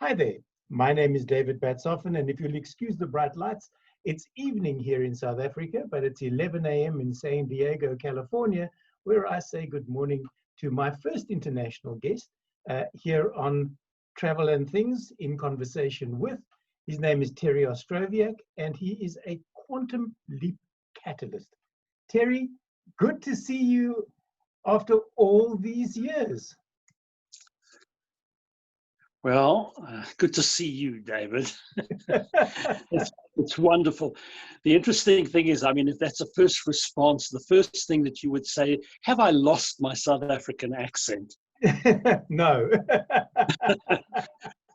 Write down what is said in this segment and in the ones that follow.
Hi there, my name is David Batsoffen, and if you'll excuse the bright lights, it's evening here in South Africa, but it's 11 a.m. in San Diego, California, where I say good morning to my first international guest here on Travel and Things in Conversation With. His name is Terry Ostrowiak, and he is a quantum leap catalyst. Terry, good to see you after all these years. Well, good to see you, David. It's wonderful. The interesting thing is, if that's a first response, the first thing that you would say, have I lost my South African accent? No.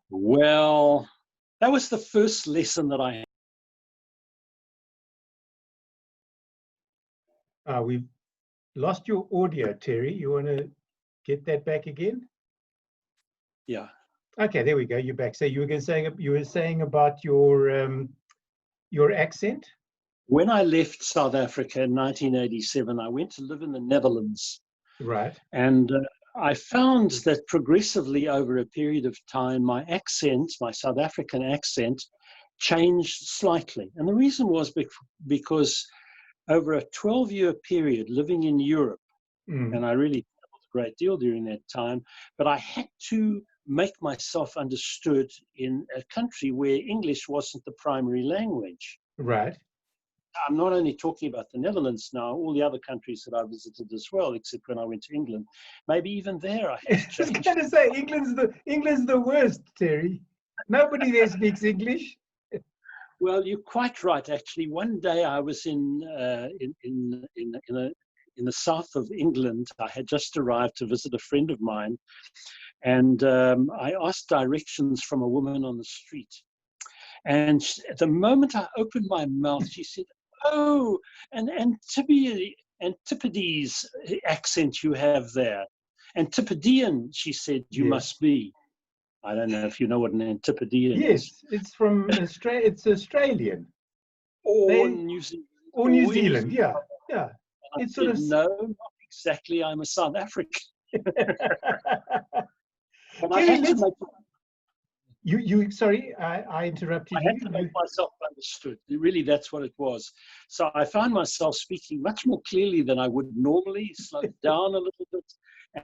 Well, that was the first lesson that I had. We've lost your audio, Terry. You want to get that back again? Yeah. Okay, there we go. You're back. So you were saying about your accent. When I left South Africa in 1987, I went to live in the Netherlands. Right. And I found that progressively over a period of time, my accent, my South African accent, changed slightly. And the reason was because over a 12-year period living in Europe, and I really traveled a great deal during that time, but I had to make myself understood in a country where English wasn't the primary language. Right. I'm not only talking about the Netherlands now, all the other countries that I visited as well, except when I went to England. Maybe even there I had to change. I was going to say, England's the worst, Terry. Nobody there speaks English. Well, you're quite right. Actually, one day I was in the south of England. I had just arrived to visit a friend of mine, and I asked directions from a woman on the street. And the moment I opened my mouth, she said, "Oh, an Antipodes accent you have there. Antipodean," she said, "you must be." I don't know if you know what an Antipodean is. Yes, it's from Australia. It's Australian. Or New Zealand. Or New Zealand, yeah. It's sort of... No, not exactly. I'm a South African. But I had to make... Sorry, I interrupted you. I had to make myself understood. Really, that's what it was. So I found myself speaking much more clearly than I would normally, slowed down a little bit,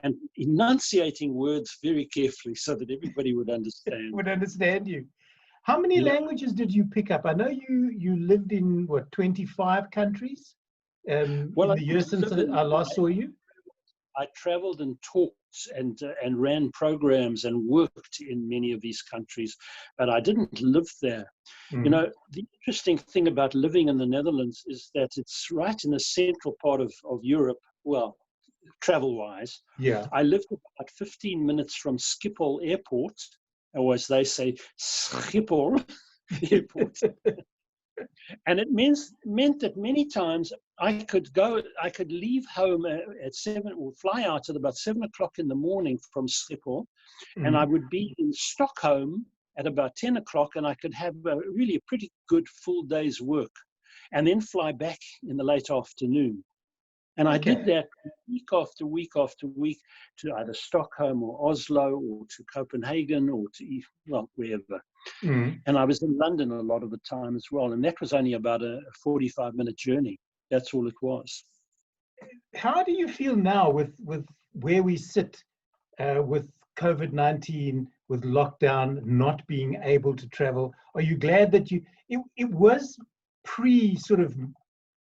and enunciating words very carefully so that everybody would understand. Would understand you. How many languages did you pick up? I know you lived in, 25 countries in the years since I last saw you? I traveled and talked and ran programs and worked in many of these countries, but I didn't live there. You know, the interesting thing about living in the Netherlands is that it's right in the central part of Europe, well, travel-wise. Yeah. I lived about 15 minutes from Schiphol Airport, or as they say, Schiphol Airport. And it meant that many times I could leave home at 7 or fly out at about 7 o'clock in the morning from Schiphol, and I would be in Stockholm at about 10 o'clock, and I could have really a pretty good full day's work, and then fly back in the late afternoon. And I did that week after week after week to either Stockholm or Oslo or to Copenhagen or to, well, wherever. And I was in London a lot of the time as well. And that was only about a 45-minute journey. That's all it was. How do you feel now with where we sit with COVID-19, with lockdown, not being able to travel? Are you glad that it was pre sort of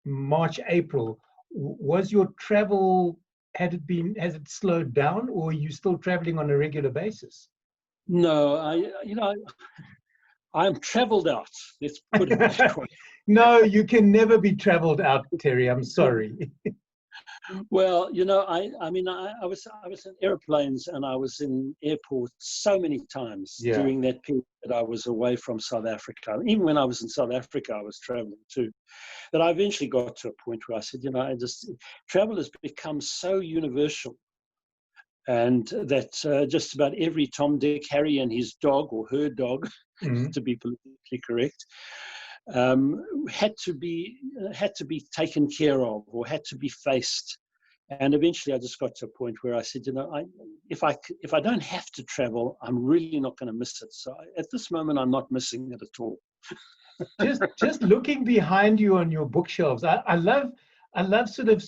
March, April? Was your travel, has it slowed down, or are you still traveling on a regular basis? No, I'm traveled out. Let's put it that way. No, you can never be traveled out, Terry. I'm sorry. Well, I was in airplanes and I was in airports so many times during that period that I was away from South Africa. Even when I was in South Africa, I was traveling too. But I eventually got to a point where I said, travel has become so universal, and that just about every Tom, Dick, Harry and his dog or her dog, to be politically correct, had to be taken care of or had to be faced. And eventually I just got to a point where I said, if I don't have to travel, I'm really not going to miss it. So at this moment, I'm not missing it at all. Just looking behind you on your bookshelves, I love sort of,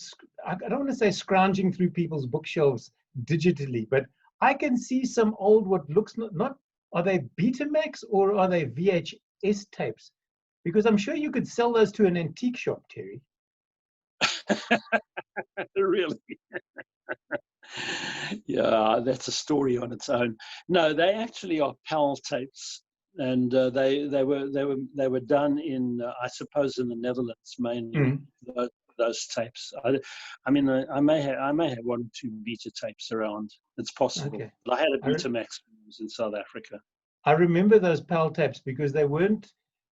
I don't want to say scrounging through people's bookshelves digitally, but I can see some old, what looks not are they Betamax or are they VHS tapes? Because I'm sure you could sell those to an antique shop, Terry. Really? Yeah, that's a story on its own. No, they actually are PAL tapes, and they were done in I suppose in the Netherlands mainly. Those tapes. I mean, I may have one or two beta tapes around. It's possible. Okay. But I had a Betamax when I was in South Africa. I remember those PAL tapes because they weren't.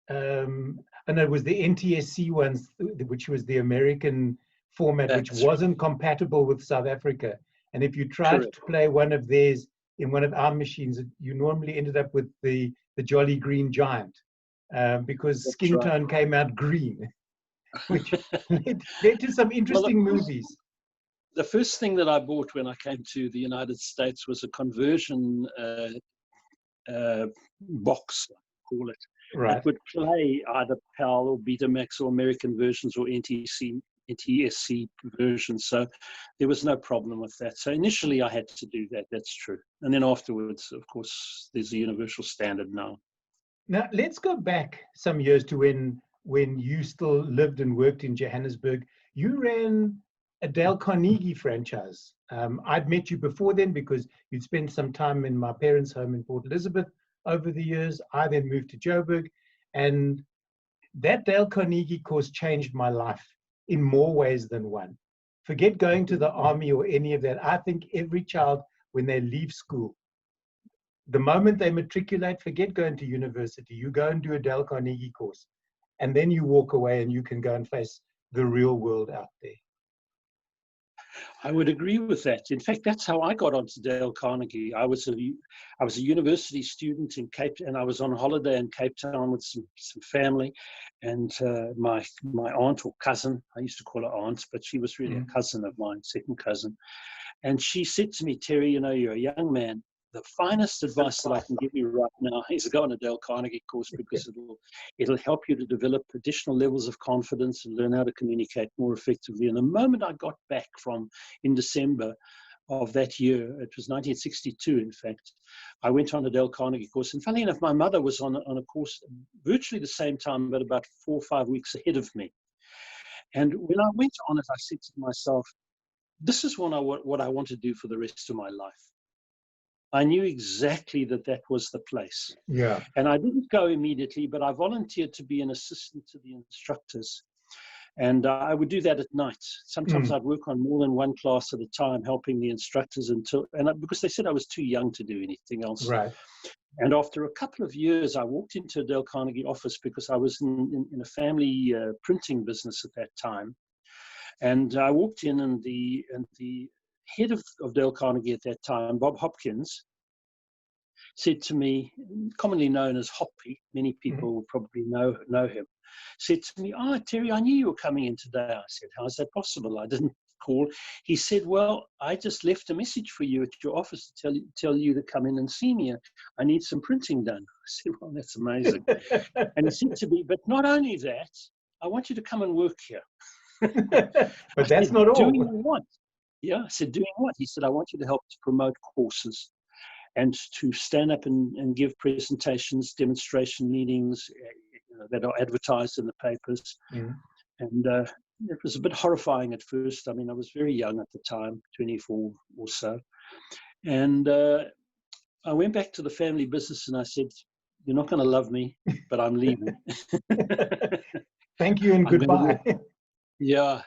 And it was the NTSC ones, which was the American format, which wasn't compatible with South Africa. And if you tried to play one of theirs in one of our machines, you normally ended up with the Jolly Green Giant because skin tone came out green, which led to some interesting movies. The first thing that I bought when I came to the United States was a conversion box, call it. Right. It would play either PAL or Betamax or American versions or NTSC versions. So there was no problem with that. So initially I had to do that. That's true. And then afterwards, of course, there's a universal standard now. Now, let's go back some years to when you still lived and worked in Johannesburg. You ran a Dale Carnegie franchise. I'd met you before then because you'd spent some time in my parents' home in Port Elizabeth over the years. I then moved to Joburg, and that Dale Carnegie course changed my life in more ways than one. Forget going to the army or any of that. I think every child, when they leave school, the moment they matriculate, forget going to university, you go and do a Dale Carnegie course, and then you walk away and you can go and face the real world out there. I would agree with that. In fact, that's how I got onto Dale Carnegie. I was a university student in Cape, and I was on holiday in Cape Town with some family, and my aunt or cousin, I used to call her aunt, but she was really a cousin of mine, second cousin. And she said to me, Terry, you're a young man. The finest advice that I can give you right now is go on a Dale Carnegie course because it'll help you to develop additional levels of confidence and learn how to communicate more effectively. And the moment I got back in December of that year, it was 1962, in fact, I went on a Dale Carnegie course. And funnily enough, my mother was on a course virtually the same time, but about 4 or 5 weeks ahead of me. And when I went on it, I said to myself, this is what I want to do for the rest of my life. I knew exactly that was the place. Yeah. And I didn't go immediately, but I volunteered to be an assistant to the instructors. And I would do that at night. Sometimes I'd work on more than one class at a time, helping the instructors because they said I was too young to do anything else. Right. And after a couple of years, I walked into a Dale Carnegie office because I was in a family printing business at that time. And I walked in, and the head of Dale Carnegie at that time, Bob Hopkins, said to me, commonly known as Hoppy, many people will probably know him, said to me, Terry, I knew you were coming in today. I said, how is that possible? I didn't call. He said, well, I just left a message for you at your office to tell you to come in and see me. I need some printing done. I said, well, that's amazing. And he said to me, but not only that, I want you to come and work here. But that's not all. Doing what? Yeah, I said, doing what? He said, I want you to help to promote courses and to stand up and give presentations, demonstration meetings that are advertised in the papers. And it was a bit horrifying at first. I mean, I was very young at the time, 24 or so. And I went back to the family business and I said, you're not going to love me, but I'm leaving. Thank you and goodbye. Yeah.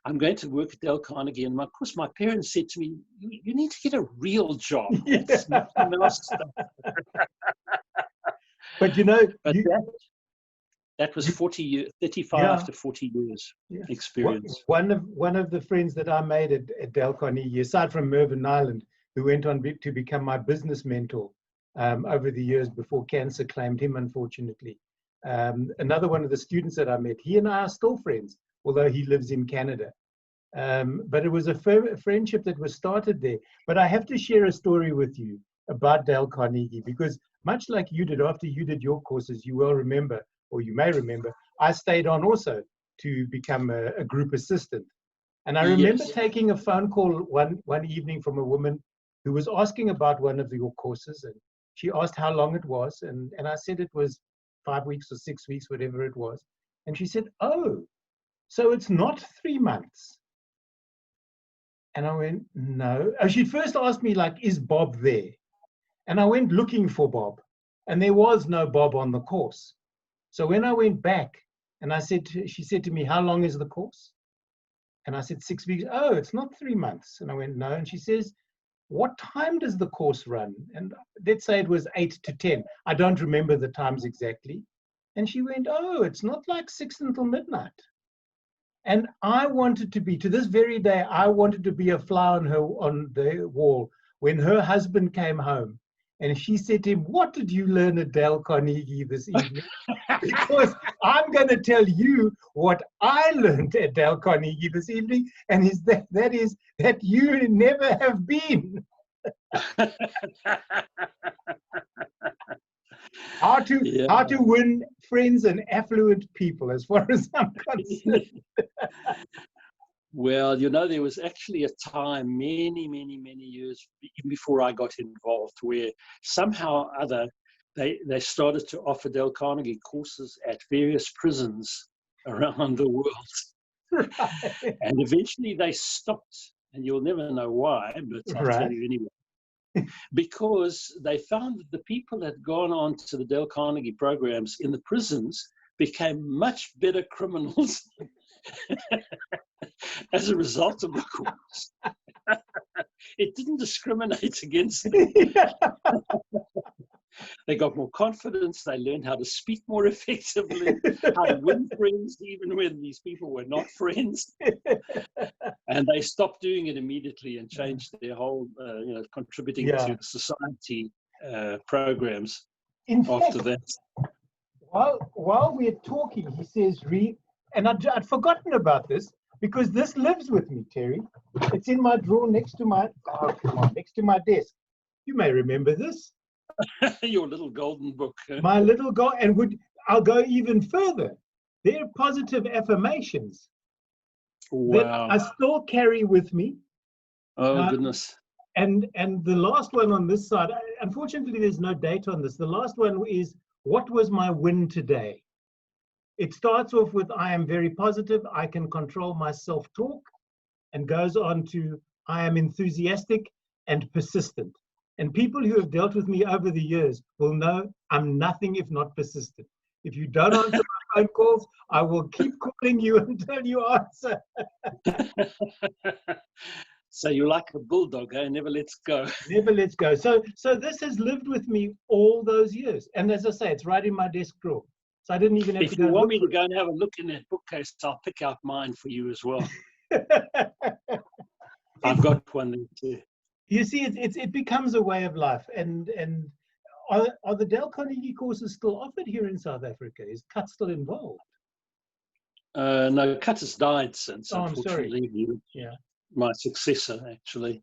I'm going to work at Dale Carnegie. And of course, my parents said to me, you need to get a real job. It's not stuff. But that was 35 to 40 years experience. One of the friends that I made at Dale Carnegie, aside from Mervyn Nyland, who went on to become my business mentor over the years before cancer claimed him, unfortunately. Another one of the students that I met, he and I are still friends, although he lives in Canada. But it was a friendship that was started there. But I have to share a story with you about Dale Carnegie, because much like you did after you did your courses, you will remember, or you may remember, I stayed on also to become a group assistant. And I remember Yes. taking a phone call one evening from a woman who was asking about one of your courses, and she asked how long it was, and I said it was 5 weeks or 6 weeks, whatever it was. And she said, "Oh, so it's not 3 months." And I went, "No." Oh, she'd first asked me, like, "Is Bob there?" And I went looking for Bob, and there was no Bob on the course. So when I went back and she said to me, "How long is the course?" And I said, 6 weeks. "Oh, it's not 3 months." And I went, "No." And she says, "What time does the course run?" And let's say it was 8 to 10. I don't remember the times exactly. And she went, "Oh, it's not like 6 until midnight." And I wanted to be, to this very day, I wanted to be a fly on the wall when her husband came home. And she said to him, "What did you learn at Dale Carnegie this evening?" Because I'm going to tell you what I learned at Dale Carnegie this evening, and that is that you never have been. How to win friends and affluent people, as far as I'm concerned. Well, you know, there was actually a time many, many, many years before I got involved where somehow or other they started to offer Dale Carnegie courses at various prisons around the world. Right. And eventually they stopped, and you'll never know why, but I'll tell you anyway. Because they found that the people that had gone on to the Dale Carnegie programs in the prisons became much better criminals as a result of the course. It didn't discriminate against them. They got more confidence. They learned how to speak more effectively, how to win friends, even when these people were not friends. And they stopped doing it immediately and changed their whole, contributing to the society programs. In after fact, that. While we're talking, he says, and I'd forgotten about this because this lives with me, Terry. It's in my drawer next to my desk. You may remember this. Your little golden book. My little goal, and I'll go even further. They're positive affirmations that I still carry with me. Oh, goodness. And the last one on this side, unfortunately, there's no date on this. The last one is, "What was my win today?" It starts off with, "I am very positive, I can control my self-talk," and goes on to, "I am enthusiastic and persistent." And people who have dealt with me over the years will know I'm nothing if not persistent. If you don't answer my phone calls, I will keep calling you until you answer. So you're like a bulldog, eh? Never lets go. Never lets go. So this has lived with me all those years. And as I say, it's right in my desk drawer. So I didn't even have to go. If you want me to go and have a look in that bookcase, I'll pick out mine for you as well. I've got one there too. You see, it becomes a way of life. And are the Dale Carnegie courses still offered here in South Africa? Is Cut still involved? No, Cut has died since, unfortunately. I'm sorry. Yeah. My successor, actually.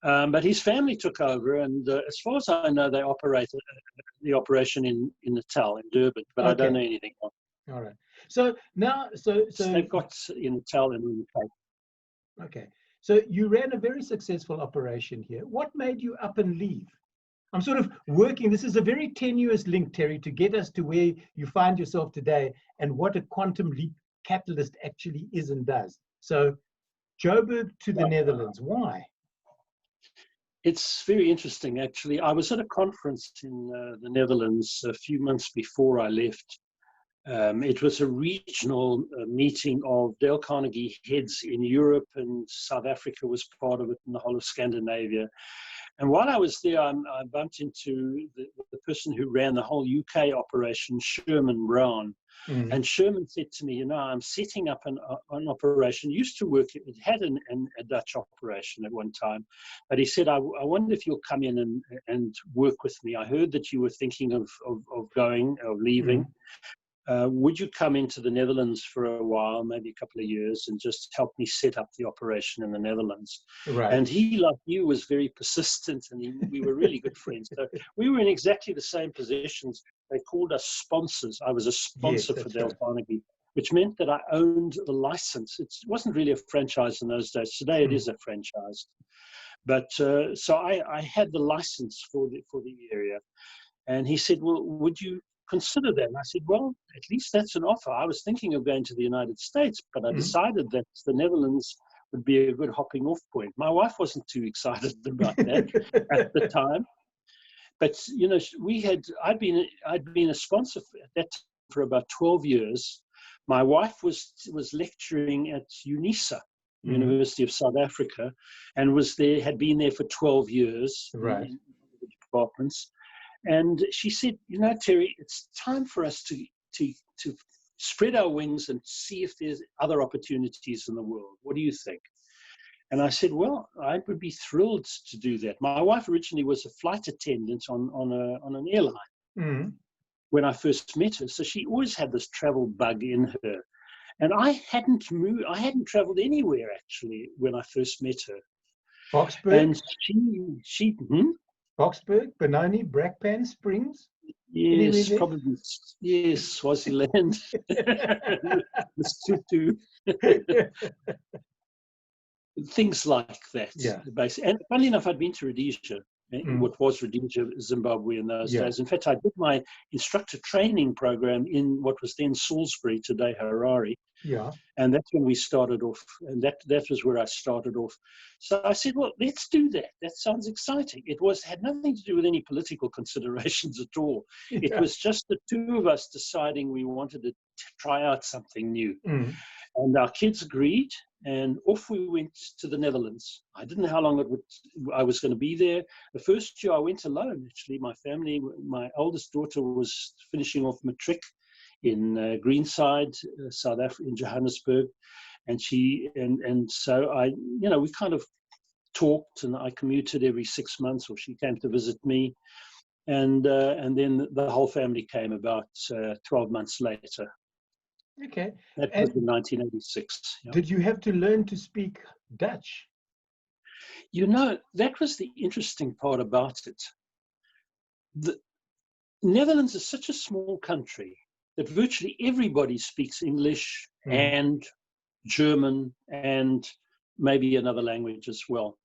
But his family took over, and as far as I know, they operated the operation in Natal, in Durban, but I don't know anything else. All right. So now, so they've got in Natal and in the Cape. Okay. So you ran a very successful operation here. What made you up and leave? I'm sort of working. This is a very tenuous link, Terry, to get us to where you find yourself today and what a quantum leap catalyst actually is and does. So Joburg to the Netherlands. Why? It's very interesting, actually. I was at a conference in the Netherlands a few months before I left. It was a regional meeting of Dale Carnegie heads in Europe, and South Africa was part of it, and the whole of Scandinavia. And while I was there, I bumped into the person who ran the whole UK operation, Sherman Brown. Mm. And Sherman said to me, I'm setting up an operation. Used to work, it had a Dutch operation at one time. But he said, I wonder if you'll come in and work with me. I heard that you were thinking of leaving. would you come into the Netherlands for a while, maybe a couple of years, and just help me set up the operation in the Netherlands? Right. And he, like you, was very persistent, and we were really good friends. So we were in exactly the same positions. They called us sponsors. I was a sponsor for Dale Carnegie, which meant that I owned the license. It wasn't really a franchise in those days. Today it is a franchise. But so I had the license for the area. And he said, well, would you consider that? And I said, well, at least that's an offer. I was thinking of going to the United States, but I decided that the Netherlands would be a good hopping off point. My wife wasn't too excited about that at the time. But, you know, I'd been a sponsor at that time for about 12 years. My wife was lecturing at UNISA, University of South Africa, and had been there for 12 years right. in the departments. And she said, you know, Terry, it's time for us to spread our wings and see if there's other opportunities in the world. What do you think? And I said, well, I would be thrilled to do that. My wife originally was a flight attendant on an airline when I first met her. So she always had this travel bug in her. And I hadn't traveled anywhere, actually, when I first met her. Boksburg? And she Boksburg, Benoni, Brakpan, Springs? Yes, probably. Yes, Swaziland. Lesotho. Things like that. Yeah. And funnily enough, I'd been to Rhodesia, what was Rhodesia, Zimbabwe in those days. In fact, I did my instructor training program in what was then Salisbury, today Harare. Yeah. And that's when we started off, and that was where I started off. So I said, well, let's do that. That sounds exciting. It had nothing to do with any political considerations at all. Yeah. It was just the two of us deciding we wanted to try out something new. And our kids agreed, and off we went to the Netherlands. I didn't know how long I was going to be there. The first year I went alone, actually. My family, my oldest daughter was finishing off matric in Greenside, South Africa, in Johannesburg, and so we kind of talked, and I commuted every 6 months, or she came to visit me, and then the whole family came about 12 months later. Okay. That was in 1986. Yeah. Did you have to learn to speak Dutch? You know, that was the interesting part about it. The Netherlands is such a small country that virtually everybody speaks English and German and maybe another language as well.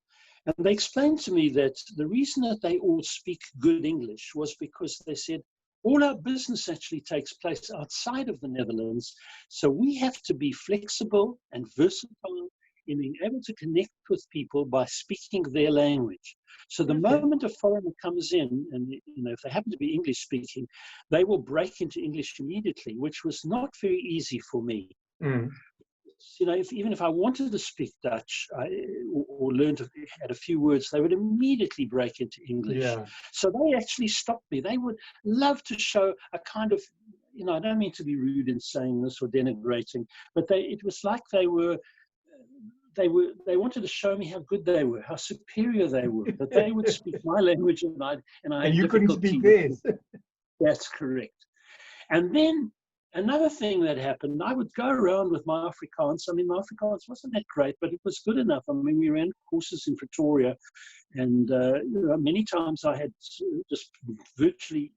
And they explained to me that the reason that they all speak good English was because they said, all our business actually takes place outside of the Netherlands. So we have to be flexible and versatile in being able to connect with people by speaking their language. So the moment a foreigner comes in, and if they happen to be English speaking, they will break into English immediately, which was not very easy for me. You know, even if I wanted to speak Dutch or learn to add a few words, they would immediately break into English. Yeah. So they actually stopped me. They would love to show a kind of, I don't mean to be rude in saying this or denigrating, but it was like they wanted to show me how good they were, how superior they were, that they would speak my language and you couldn't speak theirs. That's correct. And then another thing that happened, I would go around with my Afrikaans. I mean, my Afrikaans wasn't that great, but it was good enough. I mean, we ran courses in Pretoria, and many times I had just virtually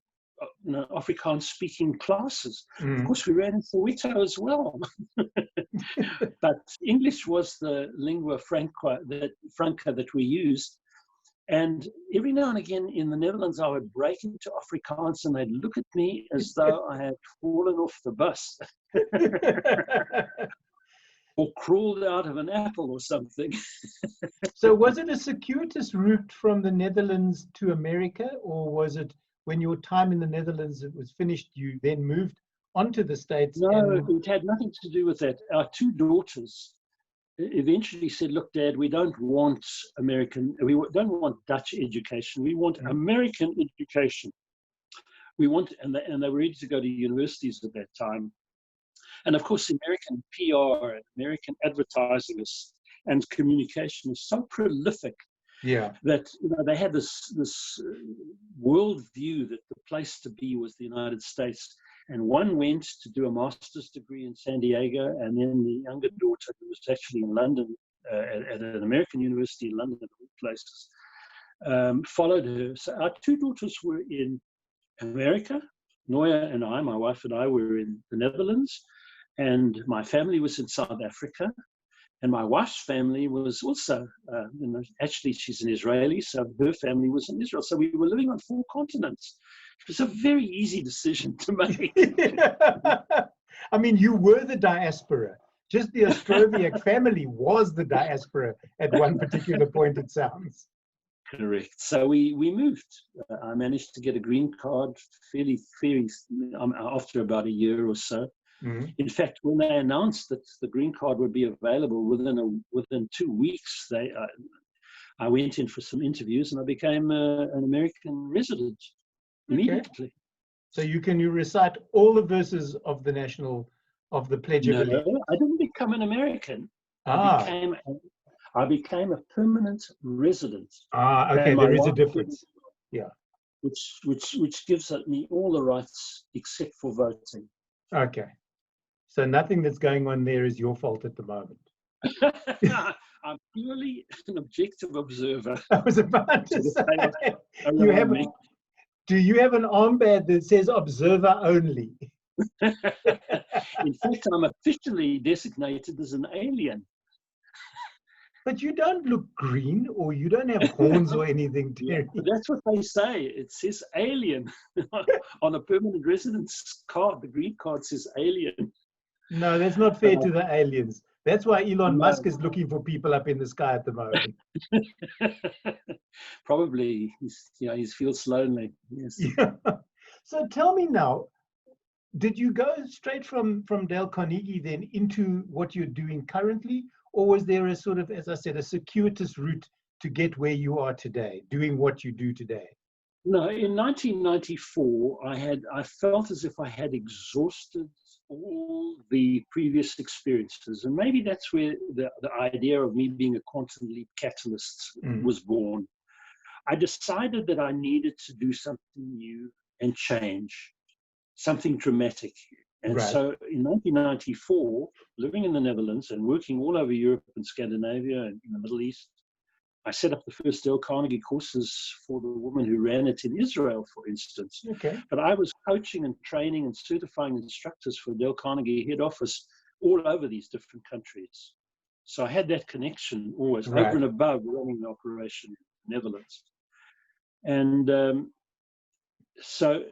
Afrikaans speaking classes. Of course, we ran in Soweto as well. But English was the lingua franca that we used. And every now and again in the Netherlands, I would break into Afrikaans and they'd look at me as though I had fallen off the bus or crawled out of an apple or something. So was it a circuitous route from the Netherlands to America, or was it when your time in the Netherlands was finished, you then moved onto the States? No, it had nothing to do with that. Our two daughters eventually said, look, Dad, we don't want Dutch education. We want American education. And they were ready to go to universities at that time. And of course, American PR and American advertising and communication is so prolific that they had this world view that the place to be was the United States. and one went to do a master's degree in San Diego, and then the younger daughter, who was actually in London at an American university in London, of all places, followed her. So our two daughters were in America. Noya and I, my wife and I, were in the Netherlands, and my family was in South Africa. And my wife's family was also, actually she's an Israeli, so her family was in Israel. So we were living on 4 continents. It was a very easy decision to make. I mean, you were the diaspora. Just the Ostrowiak family was the diaspora at one particular point, it sounds. Correct. So we moved. I managed to get a green card fairly after about a year or so. Mm-hmm. In fact, when they announced that the green card would be available within 2 weeks, I went in for some interviews and I became an American resident immediately. Okay. So you recite all the verses of the Pledge of Allegiance? No, I didn't become an American. I became a permanent resident. Okay. There is a difference. Yeah. Which gives me all the rights except for voting. Okay. So nothing that's going on there is your fault at the moment. I'm purely an objective observer. I was about to say, do you have an armband that says observer only? In fact, I'm officially designated as an alien. But you don't look green, or you don't have horns or anything, Terry. Yeah, that's what they say. It says alien on a permanent residence card. The green card says alien. No, that's not fair to the aliens. That's why Elon Musk is looking for people up in the sky at the moment. Probably, he feels lonely. Yes. Yeah. So tell me now, did you go straight from Dale Carnegie then into what you're doing currently, or was there a sort of, as I said, a circuitous route to get where you are today, doing what you do today? No, in 1994, I felt as if I had exhausted all the previous experiences, and maybe that's where the idea of me being a quantum leap catalyst was born. I decided that I needed to do something new and change, something dramatic. And so in 1994, living in the Netherlands and working all over Europe and Scandinavia and in the Middle East, I set up the first Dale Carnegie courses for the woman who ran it in Israel, for instance. Okay. But I was coaching and training and certifying instructors for Dale Carnegie head office all over these different countries. So I had that connection always, over and above running the operation in the Netherlands. And so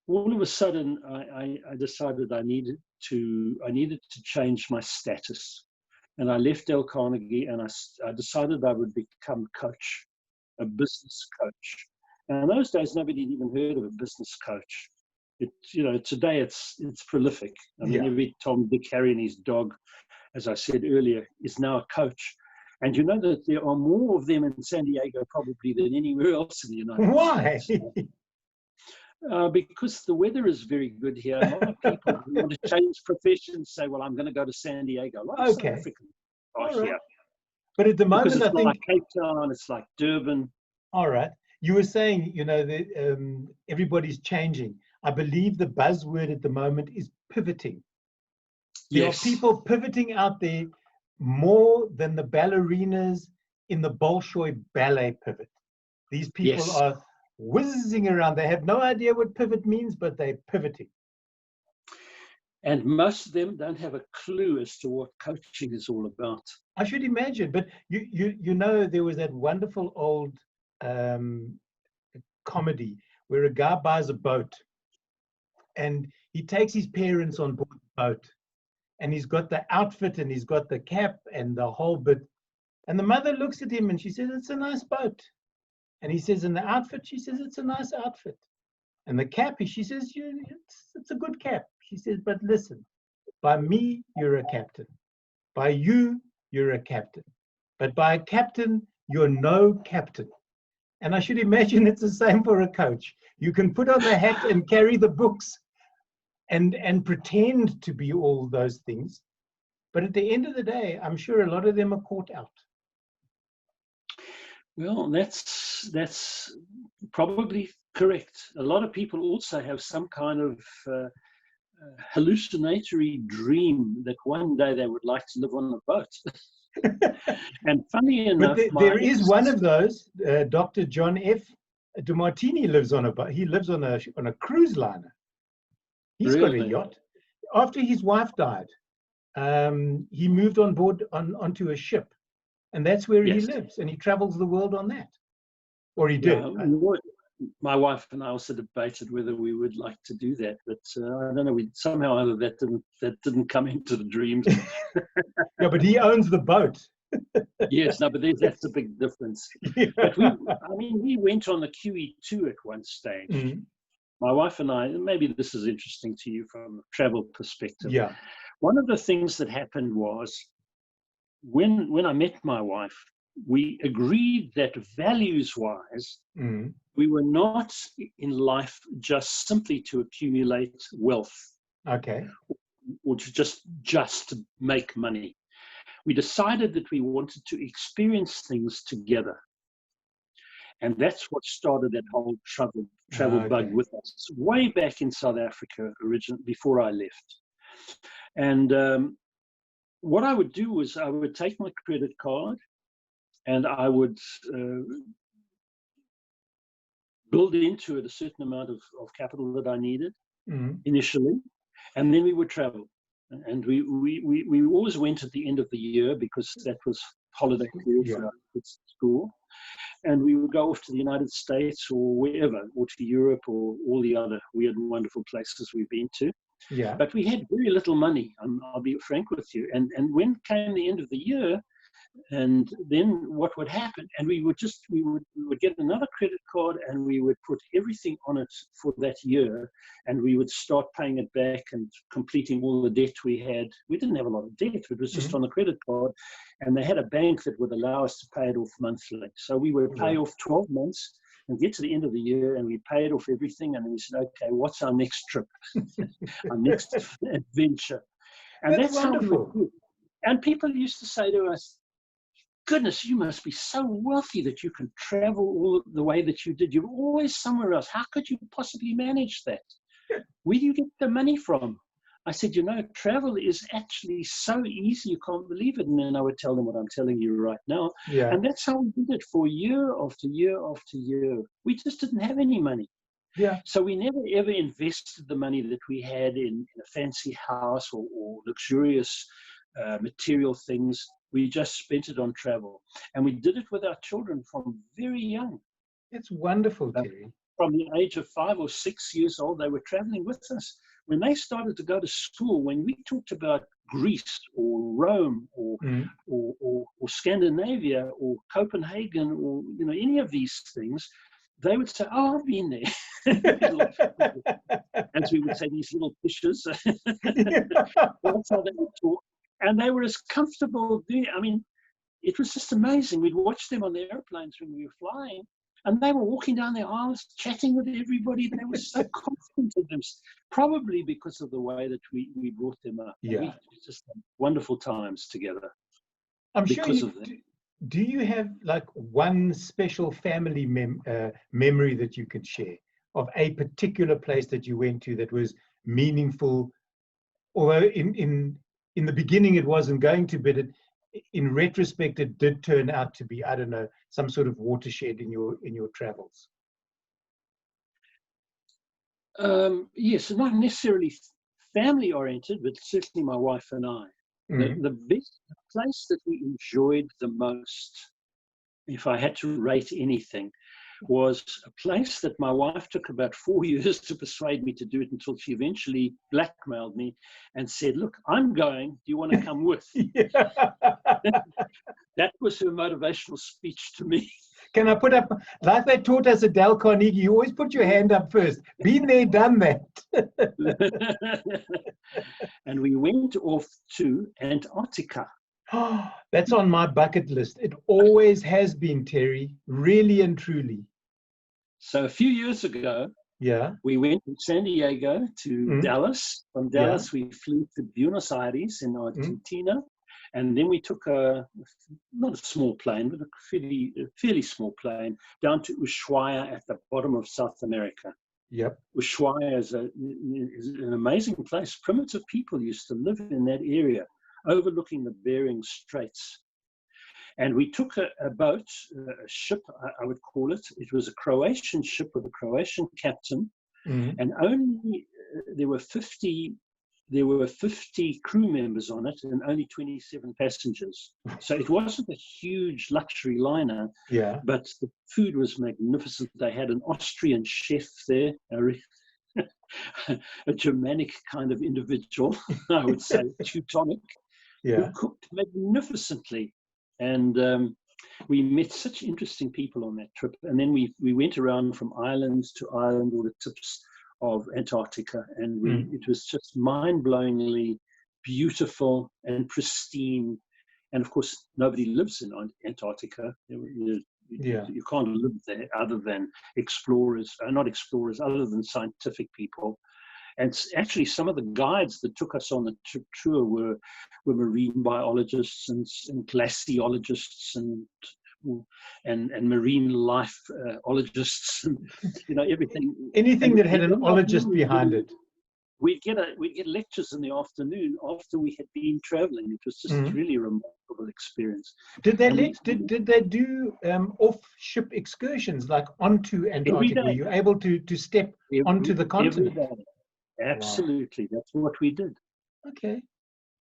all of a sudden, I decided I needed to change my status. And I left Dale Carnegie, and I decided I would become coach, a business coach. And in those days, nobody had even heard of a business coach. Today it's prolific. I mean, every Tom, Dick, Harry, and his dog, as I said earlier, is now a coach. And you know that there are more of them in San Diego probably than anywhere else in the United States. Why? Because the weather is very good here. A lot of people who want to change professions say, well, I'm going to go to San Diego. A lot of South Africans are here. But at the moment, because it's not like Cape Town, it's like Durban. All right. You were saying, everybody's changing. I believe the buzzword at the moment is pivoting. There are people pivoting out there more than the ballerinas in the Bolshoi ballet pivot. These people are whizzing around. They have no idea what pivot means, but they're pivoting. And most of them don't have a clue as to what coaching is all about. I should imagine. But there was that wonderful old comedy where a guy buys a boat and he takes his parents on board the boat, and he's got the outfit and he's got the cap and the whole bit. And the mother looks at him and she says, it's a nice boat. And he says, in the outfit, she says, it's a nice outfit. And the cap, she says, it's a good cap. She says, but listen, by me, you're a captain. By you, you're a captain. But by a captain, you're no captain. And I should imagine it's the same for a coach. You can put on the hat and carry the books and pretend to be all those things. But at the end of the day, I'm sure a lot of them are caught out. Well, that's probably Correct. A lot of people also have some kind of hallucinatory dream that one day they would like to live on a boat. And funny enough, But there is one of those, Dr. John F. DeMartini lives on a boat. He lives on a cruise liner. He's got a Really? yacht. After his wife died, he moved on board onto a ship, and that's where he Yes. lives, and he travels the world on that. Or he Yeah, did. my wife and I also debated whether we would like to do that, but I don't know. We somehow or other that didn't come into the dreams. Yeah, but he owns the boat. Yes, no, but that's a big difference. Yeah. But we went on the QE2 at one stage. Mm. My wife and I, maybe this is interesting to you from a travel perspective. Yeah. One of the things that happened was when I met my wife, we agreed that values-wise, we were not in life just simply to accumulate wealth. Okay. Or to just make money. We decided that we wanted to experience things together. And that's what started that whole travel bug with us, way back in South Africa, originally, before I left. And what I would do was I would take my credit card and I would build into it a certain amount of capital that I needed initially, and then we would travel. And we always went at the end of the year because that was holiday period for our kids at school. And we would go off to the United States or wherever, or to Europe or all the other weird and wonderful places we've been to. Yeah. But we had very little money, I'll be frank with you. And when came the end of the year, and then what would happen, and we would get another credit card and we would put everything on it for that year, and we would start paying it back and completing all the debt we had. We didn't have a lot of debt, it was just on the credit card, and they had a bank that would allow us to pay it off monthly. So we would pay off 12 months and get to the end of the year and we paid off everything, and then we said, okay, what's our next trip? Our next adventure. And that's wonderful. how we would do it. And people used to say to us, goodness, you must be so wealthy that you can travel all the way that you did. You're always somewhere else. How could you possibly manage that? Where do you get the money from? I said, travel is actually so easy, you can't believe it. And then I would tell them what I'm telling you right now. Yeah. And that's how we did it for year after year after year. We just didn't have any money. Yeah. So we never ever invested the money that we had in a fancy house or luxurious material things. We just spent it on travel. And we did it with our children from very young. It's wonderful, Terry. From the age of 5 or 6 years old, they were traveling with us. When they started to go to school, when we talked about Greece or Rome or Scandinavia or Copenhagen or any of these things, they would say, "Oh, I've been there." As we would say, these little fishes. That's how they would talk. And they were as comfortable doing. I mean, it was just amazing. We'd watch them on the airplanes when we were flying, and they were walking down the aisles, chatting with everybody. They were so confident of them, probably because of the way that we brought them up. Yeah. We just had wonderful times together. I'm because sure of that. Do you have like one special family memory that you could share of a particular place that you went to that was meaningful? Although in the beginning it wasn't going to, but in retrospect it did turn out to be, I don't know, some sort of watershed in your travels. Yes, not necessarily family oriented, but certainly my wife and I. The best place that we enjoyed the most, if I had to rate anything, was a place that my wife took about 4 years to persuade me to do it, until she eventually blackmailed me and said, "Look, I'm going. Do you want to come with?" That was her motivational speech to me. Can I put up, like they taught us at Dale Carnegie, you always put your hand up first. Been there, done that. And we went off to Antarctica. That's on my bucket list. It always has been, Terry, really and truly. So a few years ago, we went from San Diego to Dallas. From Dallas, we flew to Buenos Aires in Argentina. And then we took not a small plane, but a fairly small plane down to Ushuaia at the bottom of South America. Yep. Ushuaia is an amazing place. Primitive people used to live in that area, overlooking the Bering Straits. And we took a boat, a ship, I would call it. It was a Croatian ship with a Croatian captain, and only there were 50 crew members on it, and only 27 passengers. So it wasn't a huge luxury liner, but the food was magnificent. They had an Austrian chef there, a Germanic kind of individual, I would say, Teutonic, who cooked magnificently. And we met such interesting people on that trip. And then we went around from island to island, all the tips of Antarctica. And it was just mind-blowingly beautiful and pristine. And of course, nobody lives in Antarctica. You can't live there other than explorers, not explorers, other than scientific people. And actually, some of the guides that took us on the tour were marine biologists and glaciologists and marine life-ologists, and everything. Anything that had an ologist behind it. We'd get lectures in the afternoon after we had been traveling. It was just really a remarkable experience. Did they do off-ship excursions, like onto Antarctica? Were you able to step onto the continent? Every day. Absolutely, that's what we did. Okay.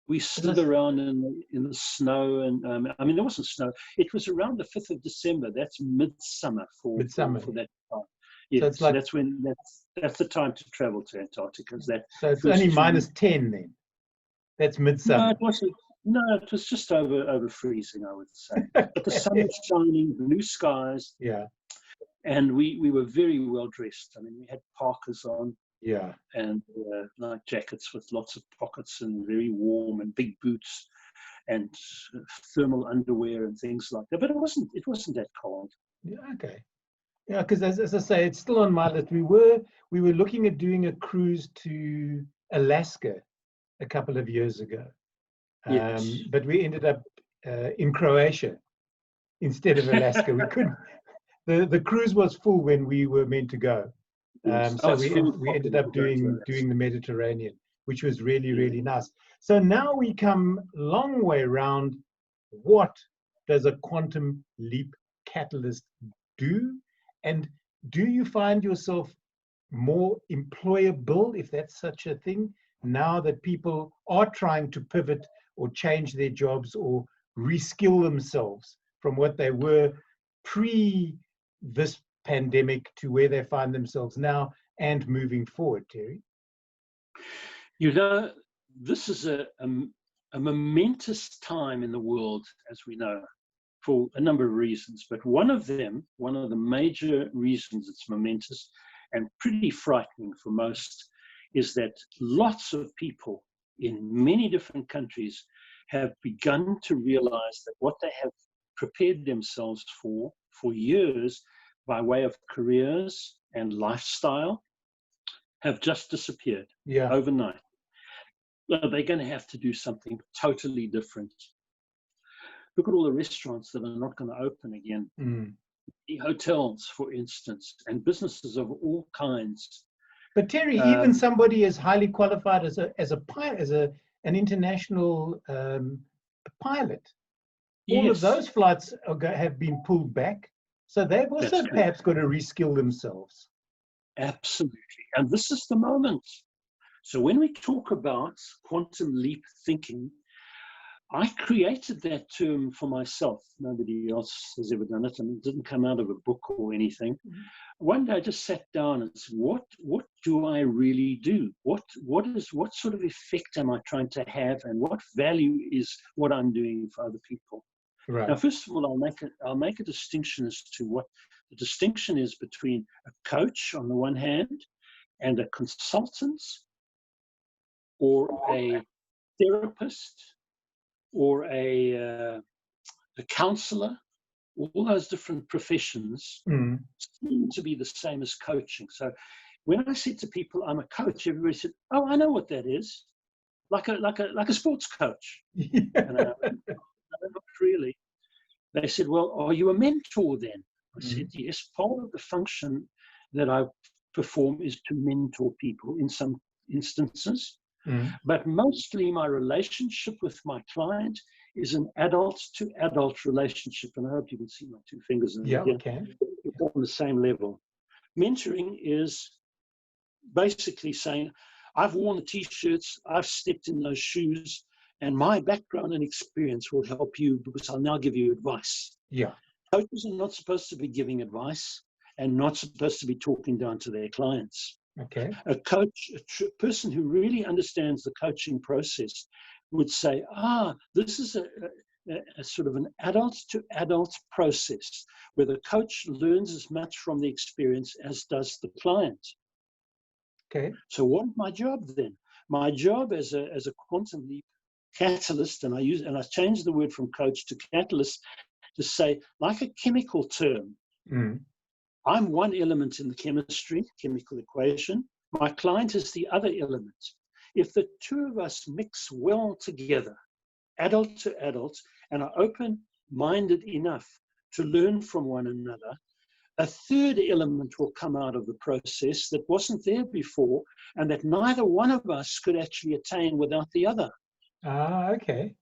We stood around in the snow, and there wasn't snow. It was around the 5th of December. That's midsummer for that time. Yeah, so that's the time to travel to Antarctica. So it's only -10 then. That's midsummer. No, it wasn't. No, it was just over freezing, I would say. But the sun was shining, blue skies. Yeah. And we were very well dressed. We had parkas on. Yeah. And like jackets with lots of pockets and very warm, and big boots and thermal underwear and things like that. But it wasn't that cold. Yeah. Okay. Yeah, because as I say, it's still on my list. We were looking at doing a cruise to Alaska a couple of years ago. Yes. But we ended up in Croatia instead of Alaska. We couldn't. The cruise was full when we were meant to go. So we ended up doing the Mediterranean, which was really, really nice. So now we come long way around. What does a quantum leap catalyst do? And do you find yourself more employable, if that's such a thing, now that people are trying to pivot or change their jobs or reskill themselves from what they were pre this pandemic to where they find themselves now and moving forward, Terry? This is a momentous time in the world, as we know, for a number of reasons. But one of the major reasons it's momentous and pretty frightening for most is that lots of people in many different countries have begun to realize that what they have prepared themselves for years by way of careers and lifestyle have just disappeared overnight. Well, they're going to have to do something totally different. Look at all the restaurants that are not going to open again. The hotels, for instance, and businesses of all kinds. But Terry, even somebody as highly qualified as an international pilot, all of those flights have been pulled back. So they've also perhaps got to reskill themselves. Absolutely. And this is the moment. So when we talk about quantum leap thinking, I created that term for myself. Nobody else has ever done it, and it didn't come out of a book or anything. One day I just sat down and said, what do I really do? What sort of effect am I trying to have, and what value is what I'm doing for other people? Right. Now, first of all, I'll make a distinction as to what the distinction is between a coach on the one hand and a consultant or a therapist or a counselor. All those different professions seem to be the same as coaching. So when I said to people, I'm a coach, everybody said, oh, I know what that is. like a sports coach. Yeah. No, not really. They said, well, are you a mentor then? I said, yes. Part of the function that I perform is to mentor people in some instances, but mostly my relationship with my client is an adult-to-adult relationship. And I hope you can see my two fingers in Yeah, here. okay. It's on the same level. Mentoring is basically saying, I've worn the T-shirts, I've stepped in those shoes, and my background and experience will help you because I'll now give you advice. Yeah. Coaches are not supposed to be giving advice and not supposed to be talking down to their clients. Okay. A coach, a person who really understands the coaching process would say, this is a sort of an adult-to-adult process where the coach learns as much from the experience as does the client. Okay. So what is my job then? My job as a quantum leap catalyst, and I changed the word from coach to catalyst to say, like a chemical term, I'm one element in the chemical equation. My client is the other element. If the two of us mix well together, adult to adult, and are open-minded enough to learn from one another, a third element will come out of the process that wasn't there before and that neither one of us could actually attain without the other. Okay.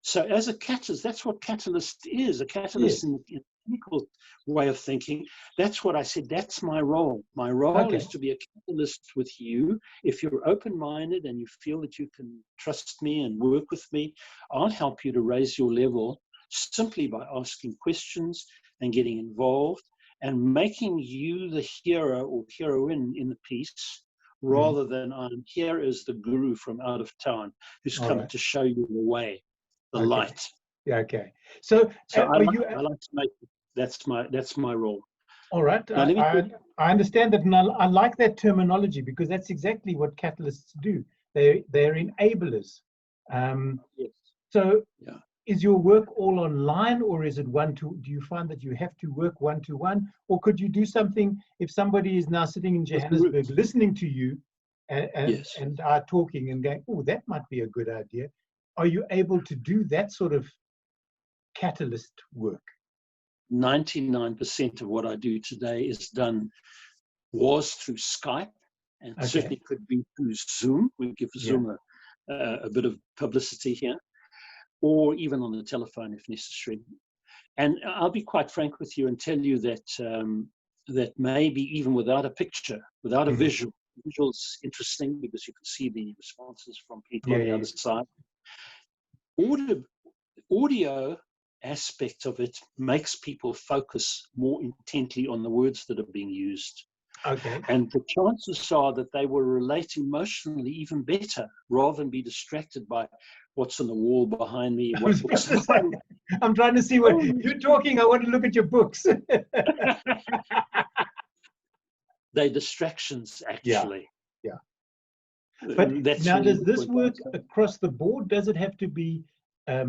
So as a catalyst, that's what catalyst is, a catalyst in the chemical way of thinking. That's what I said, that's my role. My role is to be a catalyst with you. If you're open-minded and you feel that you can trust me and work with me, I'll help you to raise your level simply by asking questions and getting involved and making you the hero or heroine in the piece, rather than I'm here as the guru from out of town who's come to show you the way. The light. Yeah, okay. So I are like, you? I like to make that's my role. All right. Now, I understand that, and I like that terminology because that's exactly what catalysts do. They're enablers. Yes. So, is your work all online, or is it do you find that you have to work one-to-one, or could you do something if somebody is now sitting in Johannesburg listening to you and are talking and going, oh, that might be a good idea? Are you able to do that sort of catalyst work? 99% of what I do today was through Skype, and certainly could be through Zoom. We give Zoom a bit of publicity here, or even on the telephone if necessary. And I'll be quite frank with you and tell you that that maybe even without a picture, without a visual's interesting because you can see the responses from people on the other side. Audio aspect of it makes people focus more intently on the words that are being used. Okay. And the chances are that they will relate emotionally even better rather than be distracted by what's on the wall behind me. I'm trying to see what you're talking. I want to look at your books. They're distractions, actually. Yeah. But that's now, does this work across the board? Does it have to be a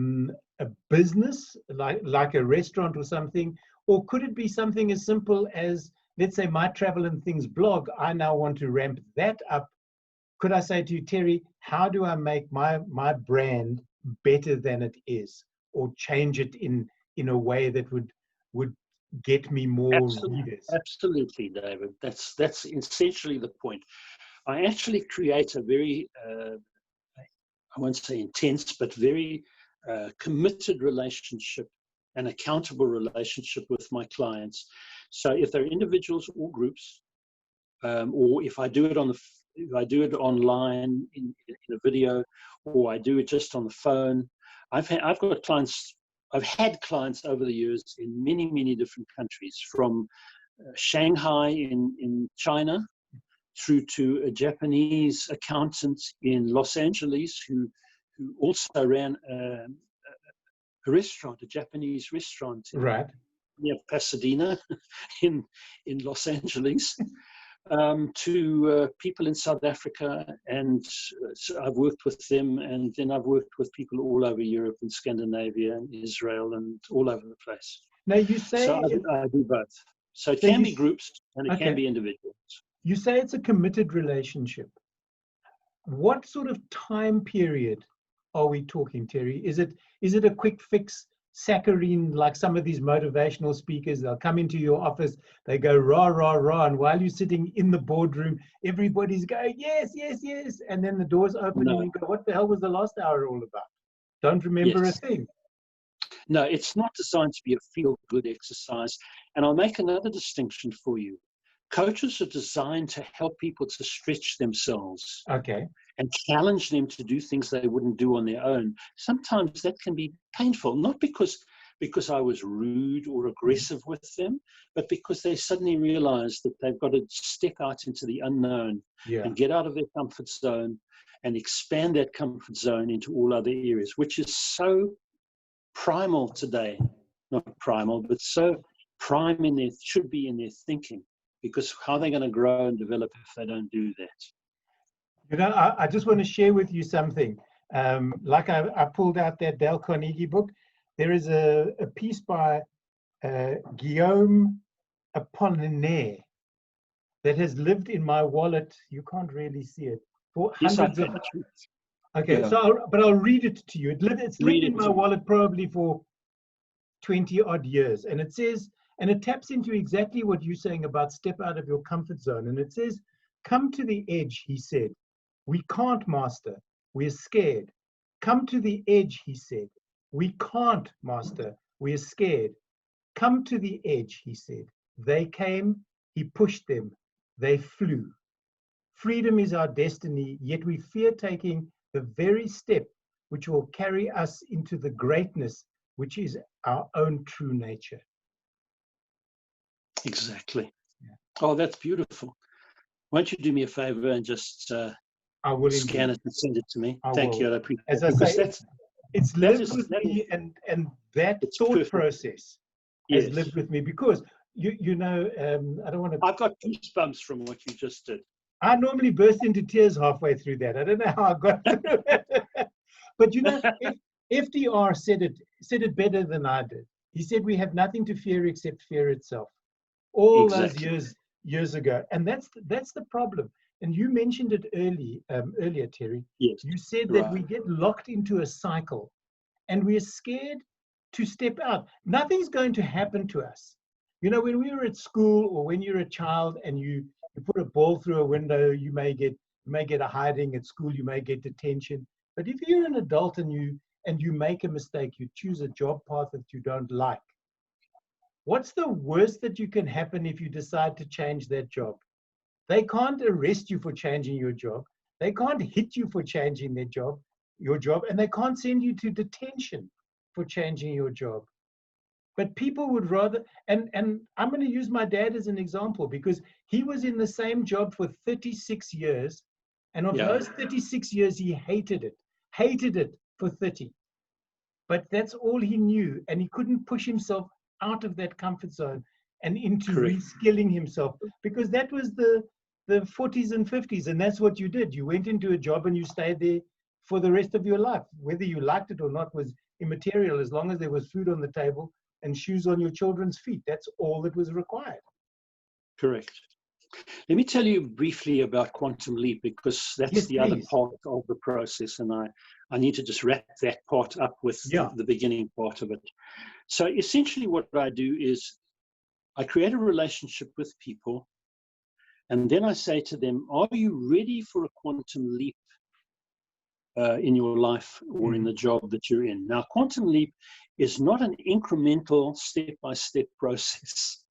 business like a restaurant or something, or could it be something as simple as, let's say, my Travel and Things blog? I now want to ramp that up. Could I say to you, Terry, how do I make my brand better than it is, or change it in a way that would get me more readers? Absolutely, David. That's essentially the point. I actually create a very I won't say intense, but very committed relationship, an accountable relationship with my clients. So if they're individuals or groups, or if I do it online in a video, or I do it just on the phone, I've had clients over the years in many different countries, from Shanghai in China through to a Japanese accountant in Los Angeles who also ran a restaurant, a Japanese restaurant near Pasadena in Los Angeles, to people in South Africa. And so I've worked with them, and then I've worked with people all over Europe and Scandinavia and Israel and all over the place. Now, you say... So I do both. So it can be groups and it can be individuals. You say it's a committed relationship. what sort of time period are we talking, Terry? Is it a quick fix saccharine, like some of these motivational speakers? They'll come into your office, they go rah, rah, rah, and while you're sitting in the boardroom, everybody's going, yes, yes, yes. And then the doors open and No. you go, what the hell was the last hour all about? Don't remember Yes. a thing. No, it's not designed to be a feel-good exercise. And I'll make another distinction for you. Coaches are designed to help people to stretch themselves Okay. and challenge them to do things they wouldn't do on their own. Sometimes that can be painful, not because I was rude or aggressive with them, but because they suddenly realize that they've got to step out into the unknown and get out of their comfort zone and expand that comfort zone into all other areas, which is so primal today. Not primal, but so prime in their, should be in their thinking, because how are they going to grow and develop if they don't do that? You know, I just want to share with you something. Like I pulled out that Dale Carnegie book. There is a piece by Guillaume Apollinaire that has lived in my wallet. You can't really see it for hundreds of. Okay, Yeah. so I'll read it to you. It's lived in my wallet probably for 20 odd years, and it says, and it taps into exactly what you're saying about step out of your comfort zone. And it says, "Come to the edge," he said. "We can't, master. We're scared. Come to the edge," he said. "We can't, master. We're scared. Come to the edge," he said. They came, he pushed them, they flew. Freedom is our destiny, yet we fear taking the very step which will carry us into the greatness which is our own true nature. Exactly. Yeah. Oh, that's beautiful. Won't you do me a favor and just I will scan it and send it to me? Thank you. I appreciate it. As I say, it's lived with me, and that thought process has lived with me, because you know, I don't want to. I've got goosebumps from what you just did. I normally burst into tears halfway through that. I don't know how I got through it. But you know, FDR said it better than I did. He said we have nothing to fear except fear itself. All those years ago, and that's the problem. And you mentioned it earlier, Terry. Yes. You said that we get locked into a cycle, and we're scared to step out. Nothing's going to happen to us. You know, when we were at school, or when you're a child and you put a ball through a window, you may get a hiding. At school, you may get detention. But if you're an adult and you make a mistake, you choose a job path that you don't like, what's the worst that you can happen if you decide to change that job? They can't arrest you for changing your job. They can't hit you for changing your job, and they can't send you to detention for changing your job. But people would rather, and I'm going to use my dad as an example, because he was in the same job for 36 years. And of those 36 years, he hated it for 30. But that's all he knew. And he couldn't push himself out of that comfort zone and into reskilling himself, because that was the 40s and 50s. And that's what you did. You went into a job and you stayed there for the rest of your life. Whether you liked it or not was immaterial, as long as there was food on the table and shoes on your children's feet. That's all that was required. Correct. Let me tell you briefly about Quantum Leap, because that's the other part of the process, and I need to just wrap that part up with the beginning part of it. So essentially what I do is I create a relationship with people, and then I say to them, are you ready for a quantum leap in your life or in the job that you're in? Now, quantum leap is not an incremental step-by-step process.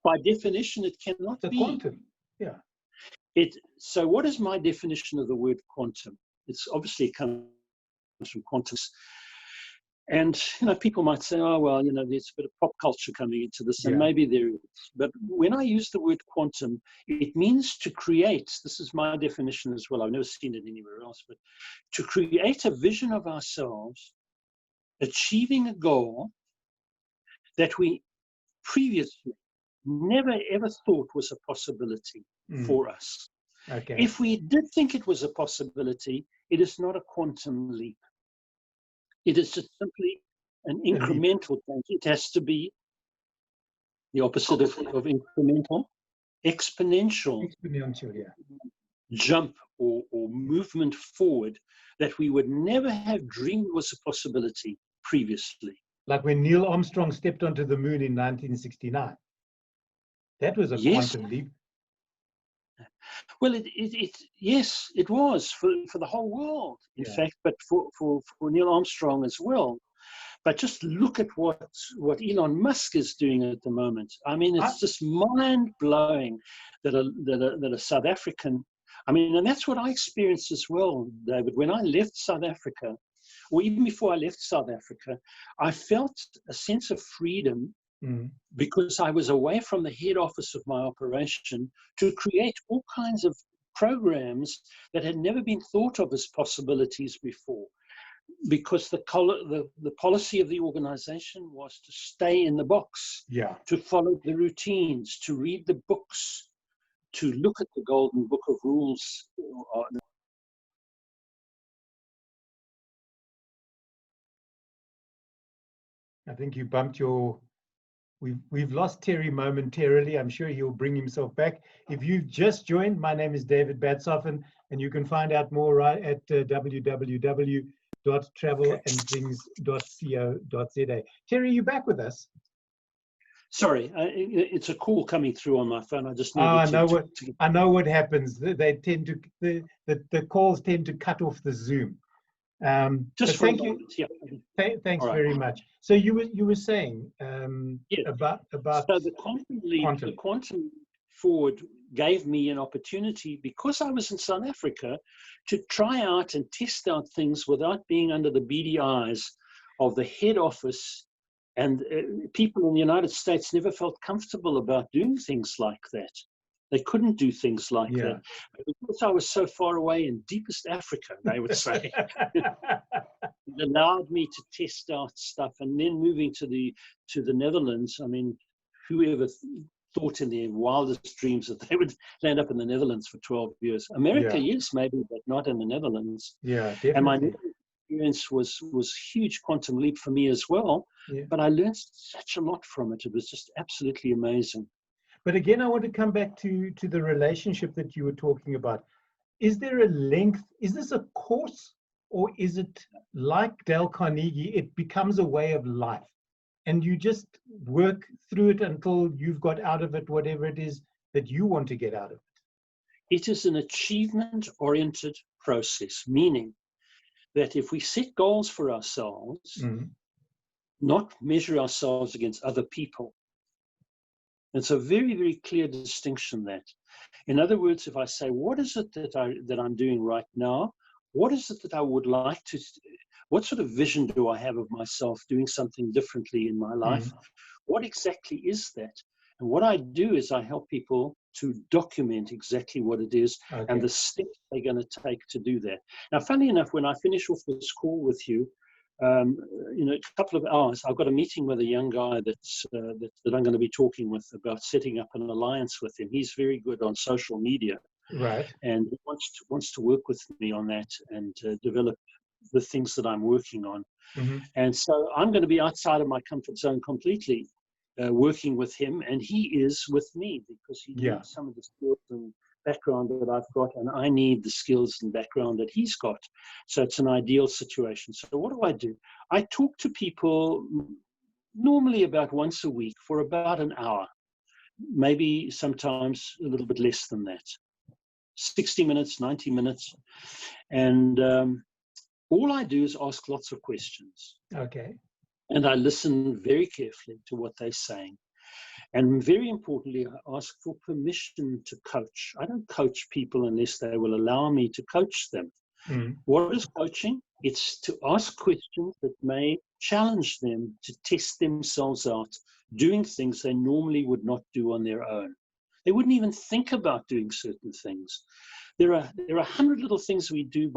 By definition, it cannot be. Quantum, yeah. So what is my definition of the word quantum? It's obviously it comes from quantum. And, you know, people might say, oh, well, you know, there's a bit of pop culture coming into this, and maybe there is. But when I use the word quantum, it means to create, this is my definition as well, I've never seen it anywhere else, but to create a vision of ourselves achieving a goal that we previously never ever thought was a possibility for us. Okay. If we did think it was a possibility, it is not a quantum leap. It is just simply an incremental change. It has to be opposite of incremental, exponential. Exponential, yeah. jump or movement forward that we would never have dreamed was a possibility previously. Like when Neil Armstrong stepped onto the moon in 1969. That was a Yes. quantum leap. Well, yes, it was for the whole world, in fact, but for Neil Armstrong as well. But just look at what Elon Musk is doing at the moment. I mean, it's just mind-blowing that a South African, I mean, and that's what I experienced as well, David. When I left South Africa, or even before I left South Africa, I felt a sense of freedom because I was away from the head office of my operation to create all kinds of programs that had never been thought of as possibilities before. Because the policy of the organization was to stay in the box, to follow the routines, to read the books, to look at the golden book of rules. I think you bumped your... We've lost Terry momentarily. I'm sure he'll bring himself back. If you've just joined, my name is David Batsoffen, and you can find out more right at www.travelandthings.co.za. Terry, you back with us? Sorry, it's a call coming through on my phone. I just needed I know what happens. They tend to the calls tend to cut off the Zoom. Just thank you. Thanks very much. So you were saying about so the quantum leap, the quantum forward gave me an opportunity, because I was in South Africa, to try out and test out things without being under the beady eyes of the head office. And people in the United States never felt comfortable about doing things like that. They couldn't do things like that. Because I was so far away in deepest Africa, they would say, it allowed me to test out stuff. And then moving to the Netherlands, I mean, whoever thought in their wildest dreams that they would land up in the Netherlands for 12 years. America, yes, maybe, but not in the Netherlands. Yeah, definitely. And my experience was huge quantum leap for me as well. But I learned such a lot from it. It was just absolutely amazing. But again, I want to come back to the relationship that you were talking about. Is there a length? Is this a course, or is it like Dale Carnegie? It becomes a way of life, and you just work through it until you've got out of it whatever it is that you want to get out of it. It is an achievement-oriented process, meaning that if we set goals for ourselves, not measure ourselves against other people. It's a very, very clear distinction that. In other words, if I say, what is it that I'm doing right now? What is it that I would like to, what sort of vision do I have of myself doing something differently in my life? What exactly is that? And what I do is I help people to document exactly what it is and the steps they're going to take to do that. Now, funny enough, when I finish off this call with you, in a couple of hours, I've got a meeting with a young guy that I'm going to be talking with about setting up an alliance with him. He's very good on social media, and he wants to work with me on that and develop the things that I'm working on. And so I'm going to be outside of my comfort zone completely, working with him, and he is with me because he needs some of the skills and background that I've got, and I need the skills and background that he's got. So it's an ideal situation. So what do? I talk to people normally about once a week for about an hour, maybe sometimes a little bit less than that, 60 minutes, 90 minutes. And all I do is ask lots of questions. And I listen very carefully to what they're saying. And very importantly, I ask for permission to coach. I don't coach people unless they will allow me to coach them. What is coaching? It's to ask questions that may challenge them to test themselves out, doing things they normally would not do on their own. They wouldn't even think about doing certain things. There are 100 little things we do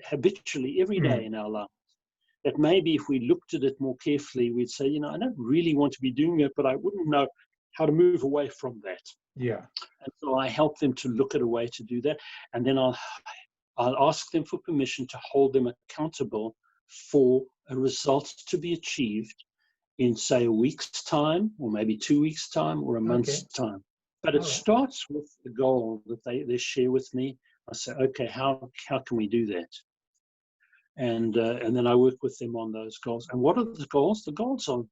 habitually every day in our life that maybe if we looked at it more carefully, we'd say, I don't really want to be doing it, but I wouldn't know how to move away from that. And so I help them to look at a way to do that. And then I'll ask them for permission to hold them accountable for a result to be achieved in, say, a week's time, or maybe 2 weeks' time, or a month's time. But it starts with the goal that they share with me. I say, okay, how can we do that? And then I work with them on those goals. And what are the goals? The goals are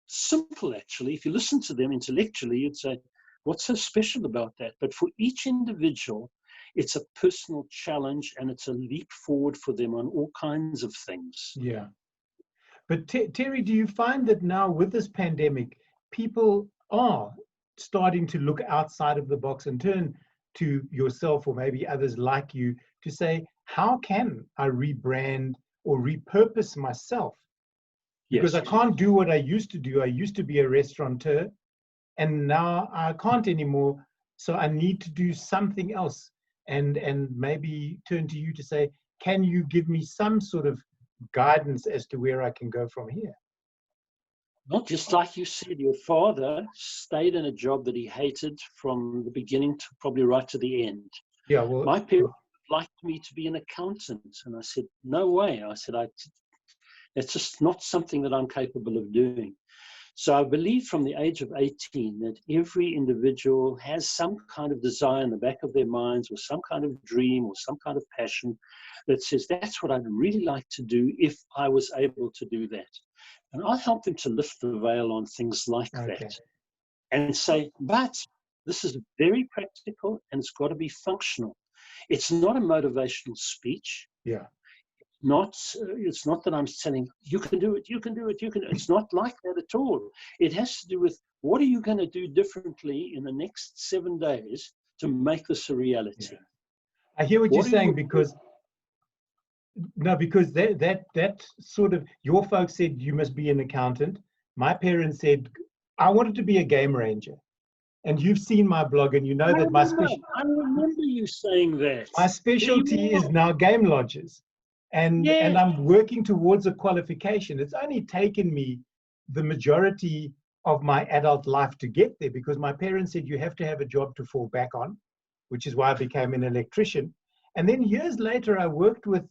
simple, actually. If you listen to them intellectually, you'd say, what's so special about that? But for each individual, it's a personal challenge, and it's a leap forward for them on all kinds of things. Yeah. But Terry, do you find that now with this pandemic, people are starting to look outside of the box and turn to yourself or maybe others like you to say, how can I rebrand or repurpose myself? Because Yes. I can't do what I used to do. I used to be a restaurateur, and now I can't anymore. So I need to do something else, and maybe turn to you to say, can you give me some sort of guidance as to where I can go from here? Well, just like you said, your father stayed in a job that he hated from the beginning to probably right to the end. Yeah, well, my parents liked me to be an accountant, and I said, no way. I said, it's just not something that I'm capable of doing. So I believe from the age of 18 that every individual has some kind of desire in the back of their minds, or some kind of dream, or some kind of passion that says, that's what I'd really like to do if I was able to do that. And I help them to lift the veil on things like that and say, but this is very practical, and it's got to be functional. It's not a motivational speech. Yeah. It's not that I'm saying, you can do it, you can do it, you can. It's not like that at all. It has to do with, what are you going to do differently in the next 7 days to make this a reality? Yeah. I hear what you're saying, because that sort of, your folks said you must be an accountant. My parents said I wanted to be a game ranger. And you've seen my blog, and you know that I remember you saying that. My specialty is now game lodges. And I'm working towards a qualification. It's only taken me the majority of my adult life to get there, because my parents said you have to have a job to fall back on, which is why I became an electrician. And then years later, I worked with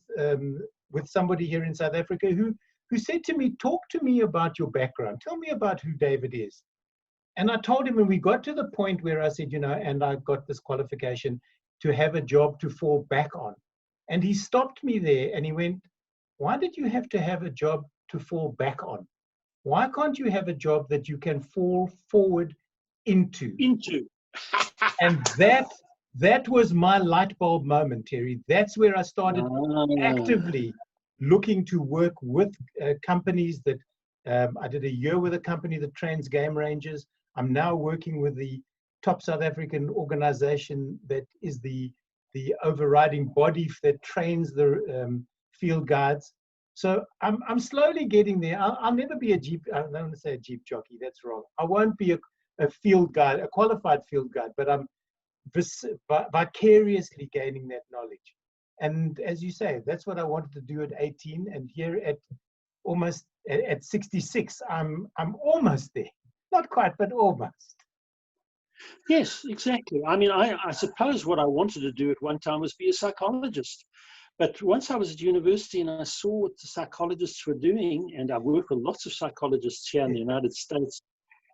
somebody here in South Africa who said to me, talk to me about your background. Tell me about who David is. And I told him, and we got to the point where I said, and I got this qualification to have a job to fall back on. And he stopped me there and he went, why did you have to have a job to fall back on? Why can't you have a job that you can fall forward into? And that was my light bulb moment, Terry. That's where I started actively looking to work with companies that I did a year with a company that trains game rangers. I'm now working with the top South African organization that is the overriding body that trains the field guides. So I'm slowly getting there. I'll never be I don't want to say a jeep jockey. That's wrong. I won't be a field guide, a qualified field guide, but I'm vicariously gaining that knowledge. And as you say, that's what I wanted to do at 18, and here at 66, I'm almost there. Not quite, but almost. Yes, exactly. I mean, I suppose what I wanted to do at one time was be a psychologist. But once I was at university and I saw what the psychologists were doing, and I work with lots of psychologists here in the United States,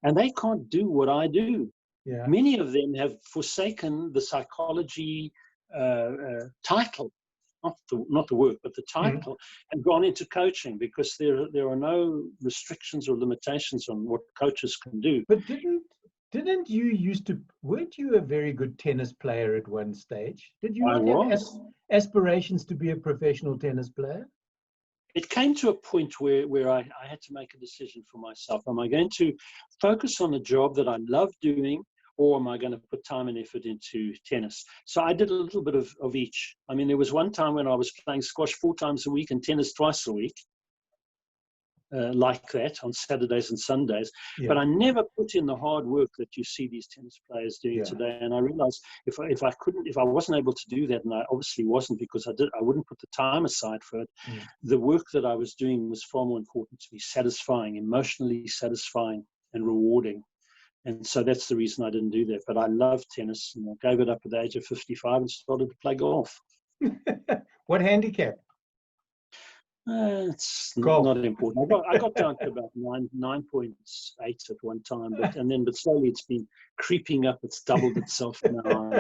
and they can't do what I do. Yeah. Many of them have forsaken the psychology title, not the work, but the title, and gone into coaching, because there are no restrictions or limitations on what coaches can do. But didn't you weren't you a very good tennis player at one stage? Did you not have aspirations to be a professional tennis player? It came to a point where I had to make a decision for myself. Am I going to focus on the job that I love doing, or am I going to put time and effort into tennis? So I did a little bit of each. I mean, there was one time when I was playing squash 4 times a week and tennis twice a week, like that, on Saturdays and Sundays. Yeah. But I never put in the hard work that you see these tennis players doing today. And I realized if I wasn't able to do that, and I obviously wasn't, because I wouldn't put the time aside for it, the work that I was doing was far more important to me, satisfying, emotionally satisfying and rewarding. And so that's the reason I didn't do that. But I love tennis, and I gave it up at the age of 55 and started to play golf. What handicap? It's not important. I got down to about 9.8 at one time, but slowly it's been creeping up. It's doubled itself now.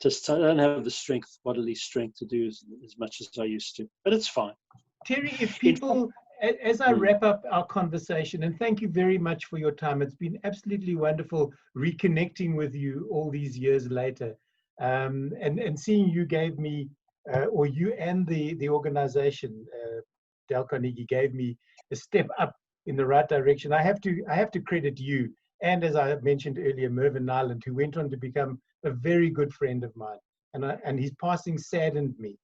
just I don't have the strength, bodily strength to do as much as I used to, but it's fine. Terry, if people, as I wrap up our conversation, and thank you very much for your time. It's been absolutely wonderful reconnecting with you all these years later. And seeing you gave me, or you and the organization, Dale Carnegie, gave me a step up in the right direction. I have to credit you, and as I mentioned earlier, Mervyn Nyland, who went on to become a very good friend of mine, and his passing saddened me.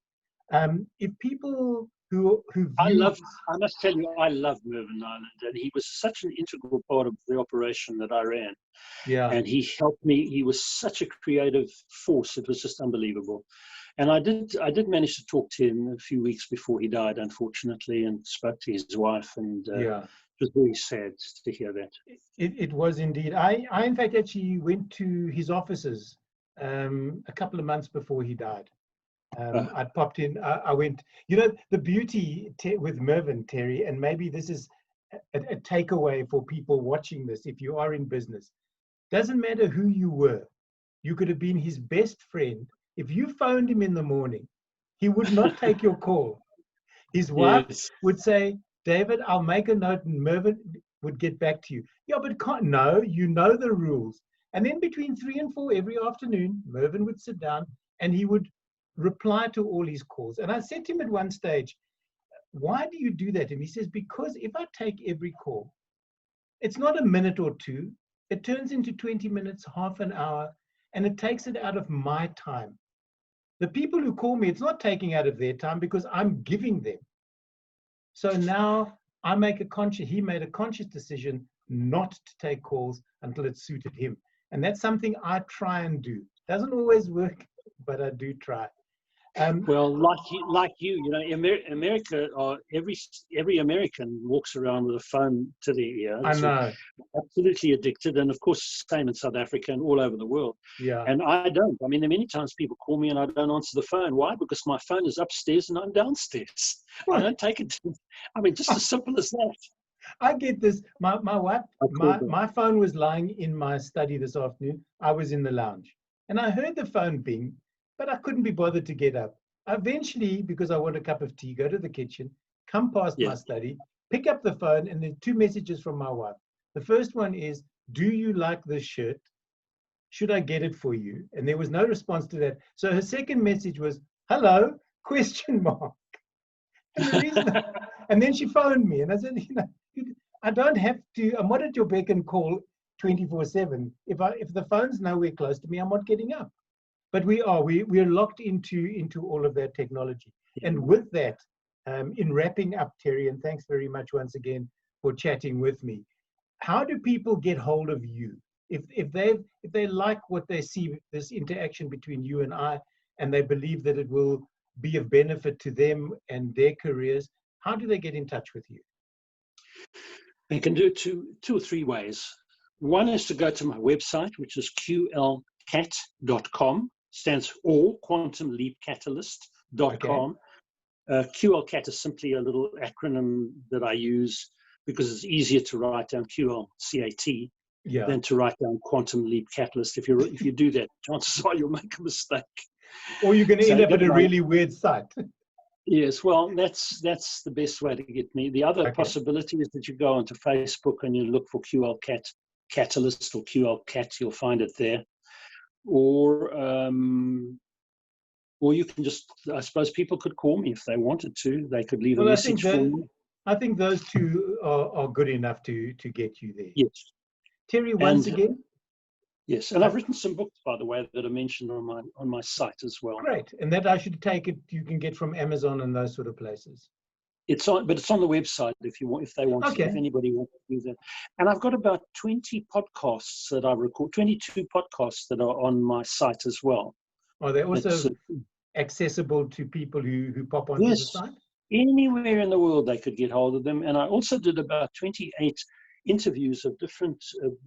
If people who I view, must tell you, I love Mervyn Island, and he was such an integral part of the operation that I ran. yeah, And he helped me. He was such a creative force. It was just unbelievable. And I did manage to talk to him a few weeks before he died, unfortunately, and spoke to his wife. And yeah, it was very sad to hear that. it was indeed. I in fact actually went to his offices a couple of months before he died. I popped in. I went. The beauty with Mervyn, Terry, and maybe this is a takeaway for people watching this. If you are in business, doesn't matter who you were. You could have been his best friend. If you phoned him in the morning, he would not take your call. His wife Yes. would say, "David, I'll make a note," and Mervyn would get back to you. Yeah, but no, you know the rules. And then between 3 and 4 every afternoon, Mervyn would sit down and he would reply to all his calls. And I said to him at one stage, "Why do you do that?" And he says, "Because if I take every call, it's not a minute or two. It turns into 20 minutes, half an hour, and it takes it out of my time. The people who call me, it's not taking out of their time because I'm giving them. So now he made a conscious decision not to take calls until it suited him. And that's something I try and do. Doesn't always work, but I do try." Well, like you, America, every American walks around with a phone to their ear. I know. Absolutely addicted, and of course, same in South Africa and all over the world. Yeah. And I don't. I mean, there are many times people call me and I don't answer the phone. Why? Because my phone is upstairs and I'm downstairs. I don't take it. I mean, just as simple as that. I get this. My wife, my phone was lying in my study this afternoon. I was in the lounge and I heard the phone ping, but I couldn't be bothered to get up. Eventually, because I want a cup of tea, go to the kitchen, come past my study, pick up the phone, and there's 2 messages from my wife. The first one is, "Do you like this shirt? Should I get it for you?" And there was no response to that. So her second message was, "Hello?" ? And the reason, and then she phoned me, and I said, I don't have to. I'm not at your beck and call 24/7. If the phone's nowhere close to me, I'm not getting up. But we are locked into all of that technology. And with that, in wrapping up, Terry, and thanks very much once again for chatting with me. How do people get hold of you if they like what they see, this interaction between you and I, and they believe that it will be of benefit to them and their careers? How do they get in touch with you? They can do it two or three ways. One is to go to my website, which is qlcat.com. Stands for quantumleapcatalyst.com. QLCAT is simply a little acronym that I use because it's easier to write down QLCAT than to write down Quantum Leap Catalyst. If you do that, chances are you'll make a mistake. Or you're going to end up at a really weird site. Yes, well, that's the best way to get me. The other possibility is that you go onto Facebook and you look for QLCAT Catalyst or QLCAT, you'll find it there. Or you can just, I suppose people could call me if they wanted to. They could leave a message for me. I think those two are good enough to get you there. Yes. Terry, once again. Yes, and I've written some books, by the way, that are mentioned on my site as well. Great, and that I should take it. You can get from Amazon and those sort of places. It's on the website if anybody wants to do that. And I've got about 20 podcasts that I record, 22 podcasts that are on my site as well. Are they also accessible to people who pop onto the site? Anywhere in the world they could get hold of them. And I also did about 28 interviews of different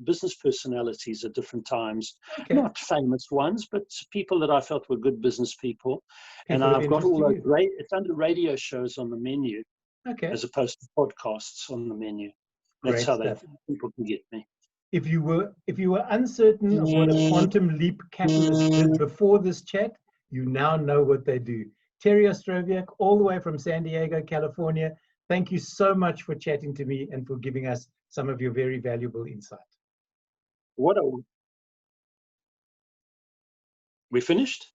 business personalities at different times. Not famous ones, but people that I felt were good business people. And I've got all those it's under radio shows on the menu, as opposed to podcasts on the menu. That's how people can get me. If you were uncertain of what a quantum leap catalyst did before this chat, you now know what they do. Terry Ostrowiak, all the way from San Diego, California, thank you so much for chatting to me and for giving us some of your very valuable insight. What are we finished?